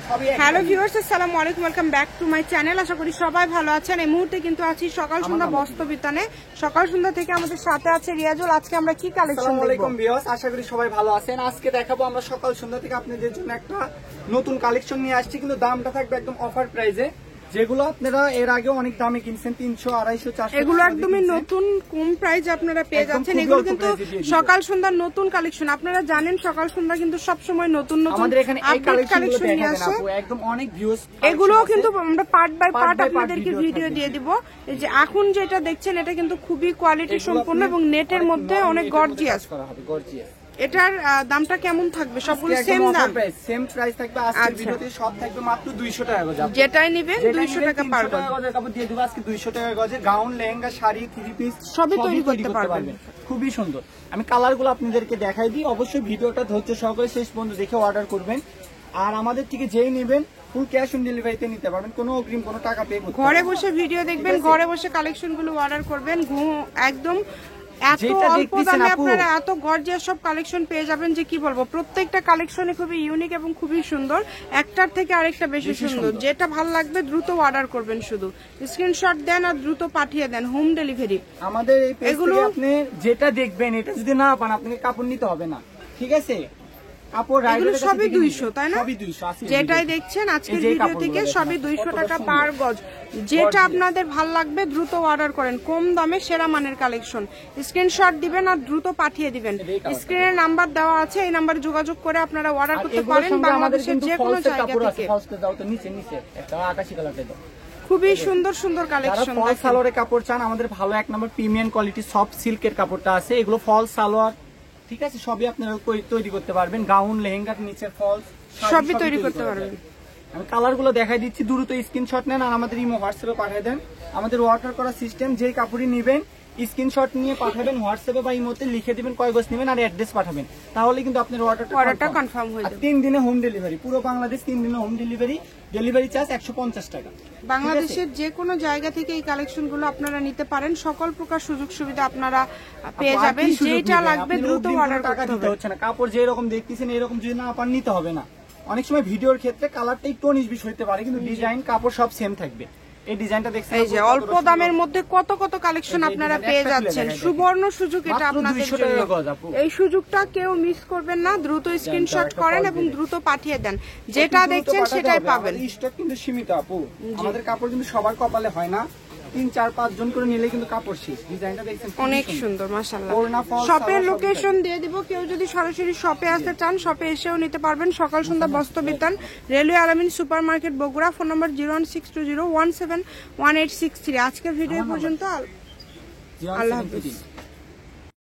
Hello viewers, আসসালামু আলাইকুম, welcome back to my channel. আশা করি সবাই ভালো আছেন। এই মুহূর্তে কিন্তু আছি সকাল সন্ধ্যা বস্ত্র বিতানে। সকাল সন্ধ্যা থেকে আমাদের সাথে আছে রিয়াজুল। আজকে আমরা কি কালেকশন দেখব? আসসালামু আলাইকুম ভিউয়ার্স, আশা করি সবাই ভালো আছেন। আজকে দেখাবো আমরা সকাল সন্ধ্যা থেকে আপনাদের জন্য একটা নতুন কালেকশন নিয়ে আসছি, কিন্তু দামটা থাকবে একদম অফার প্রাইসে। যেগুলো আপনারা এর আগে অনেক দামে কিনছেন, 300, 250, 400, এগুলো একদমই নতুন কম প্রাইস আপনারা পেয়ে যাচ্ছেন। এগুলো কিন্তু সকাল সন্ধ্যার নতুন কালেকশন। আপনারা জানেন সকাল সন্ধ্যা কিন্তু সব সময় নতুন নতুন আমাদের এখানে এই কালেকশন নিয়ে আসে, একদম অনেক ভিউজ। এগুলোও কিন্তু আমরা পার্ট বাই পার্ট আপনাদেরকে ভিডিও দিয়ে দিব। এই যে এখন যেটা দেখছেন এটা কিন্তু খুবই কোয়ালিটি সম্পন্ন এবং নেটের মধ্যে অনেক গর্জিয়াস করা হবে। গর্জিয়াস এটার দামটা কেমন থাকবে? সবগুলো সেম দাম, সেম প্রাইস থাকবে। আজকের ভিডিওতে সব থাকবে মাত্র 200 টাকা গজ। যেটাই নেবেন 200 টাকা পার গজ। গজের কাপড় দিয়ে দেব আজকে 200 টাকা গজে। Gown, lehenga, sari, three piece সবই তৈরি করতে পারবেন। খুবই সুন্দর। আমি কালারগুলো আপনাদেরকে দেখাই দিই। অবশ্যই ভিডিওটা ধৈর্য সহকারে শেষ পর্যন্ত দেখে অর্ডার করবেন। আর আমাদের থেকে যেই নেবেন ফুল ক্যাশ অন ডেলিভারিতে নিতে পারবেন, কোনো অগ্রিম কোনো টাকা পে করতে। ঘরে বসে ভিডিও দেখবেন, ঘরে বসে কালেকশনগুলো অর্ডার করবেন। একদম এত অল্প দামে আপনারা এত গর্জিয়াস সব কালেকশন পেয়ে যাবেন যে কি বলবো। প্রত্যেকটা কালেকশনে খুবই ইউনিক এবং খুবই সুন্দর, একটার থেকে আরেকটা বেশি সুন্দর। যেটা ভালো লাগবে দ্রুত অর্ডার করবেন, শুধু স্ক্রিনশট দেন আর দ্রুত পাঠিয়ে দেন, হোম ডেলিভারি। আমাদের এই পেজ থেকে আপনি যেটা দেখবেন এটা যদি না পান আপনাকে কাপড় নিতে হবে না, ঠিক আছে? সবই 200, তাই না? যেটাই দেখছেন আজকের ভিডিও থেকে সবই 200 টাকা পার গজ। যেটা আপনাদের ভালো লাগবে দ্রুত অর্ডার করেন। কম দামে সেরা মানের কালেকশন। স্ক্রিনশট দিবেন আর দ্রুত পাঠিয়ে দিবেন। স্ক্রিনের নাম্বার দেওয়া আছে, এই নাম্বারে যোগাযোগ করে আপনারা অর্ডার করতে পারেন বাংলাদেশের যে কোনো জায়গা থেকে। খুবই সুন্দর সুন্দর কালেকশন। ফল সালোয়ারের কাপড় চান, আমাদের ভালো এক নম্বর প্রিমিয়াম কোয়ালিটি সফট সিল্কের কাপড়টা আছে। এগুলো ফল সালোয়ার, ঠিক আছে? সবই আপনারা তৈরি করতে পারবেন। গাউন, লেহেঙ্গার নিচের ফলস সবই তৈরি করতে পারবেন। আমি কালারগুলো দেখাই দিচ্ছি, দ্রুত স্ক্রিনশট নেন আর আমাদের ইমো হোয়াটসঅ্যাপে পাঠিয়ে দেন। আমাদের অর্ডার করার সিস্টেম, যেই কাপড়ই নেবেন স্ক্রিনশট নিয়ে পাঠাবেন হোয়াটসঅ্যাপে বা ইমোতে, লিখে দিবেন কয় গজ নেবেন আর অ্যাড্রেস পাঠাবেন, তাহলে কিন্তু আপনার অর্ডারটা কনফার্ম হয়ে যাবে। 3 দিনে হোম ডেলিভারি, পুরো বাংলাদেশ 3 দিনে হোম ডেলিভারি। ডেলিভারি চার্জ 150 টাকা। বাংলাদেশের যে কোনো জায়গা থেকে এই কালেকশনগুলো আপনারা নিতে পারেন। সকল প্রকার সুযোগ সুবিধা আপনারা পেয়ে যাবেন। যেটা লাগবে দ্রুত অর্ডার করতে হবে। হচ্ছে না, কাপড় যেরকম দেখতেছেন এরকম যদি না পান নিতে হবে না। অনেক সময় ভিডিওর ক্ষেত্রে কালারটা একটু 19-20 হতে পারে, কিন্তু ডিজাইন কাপড় সব সেম থাকবে। এই ডিজাইনটা দেখছেন, এই যে অল্প দামের মধ্যে কত কত কালেকশন আপনারা পেয়ে যাচ্ছেন। সুবর্ণ সুযোগ এটা আপনাদের জন্য। এই সুযোগটা কেউ মিস করবেন না। দ্রুত স্ক্রিনশট করেন এবং দ্রুত পাঠিয়ে দেন। যেটা দেখছেন সেটাই পাবেন। স্টক কিন্তু সীমিত আপু, আমাদের কাপড় কিন্তু সবার কপালে হয় না। 3-4-5 জন করে নিলে কিন্তু কাপড় শেষ। ডিজাইনটা দেখছেন অনেক সুন্দর মাশাআল্লাহ। শপের লোকেশন দিয়ে দিব, কেউ যদি সরাসরি শপে আসতে চান শপে এসেও নিতে পারবেন। সকাল সন্ধ্যা বস্ত্র বিতান, রেলওয়ে আলামিন super market, Bogura. Phone number 01620171863। আজকের ভিডিও পর্যন্ত, আল্লাহ হাফেজ।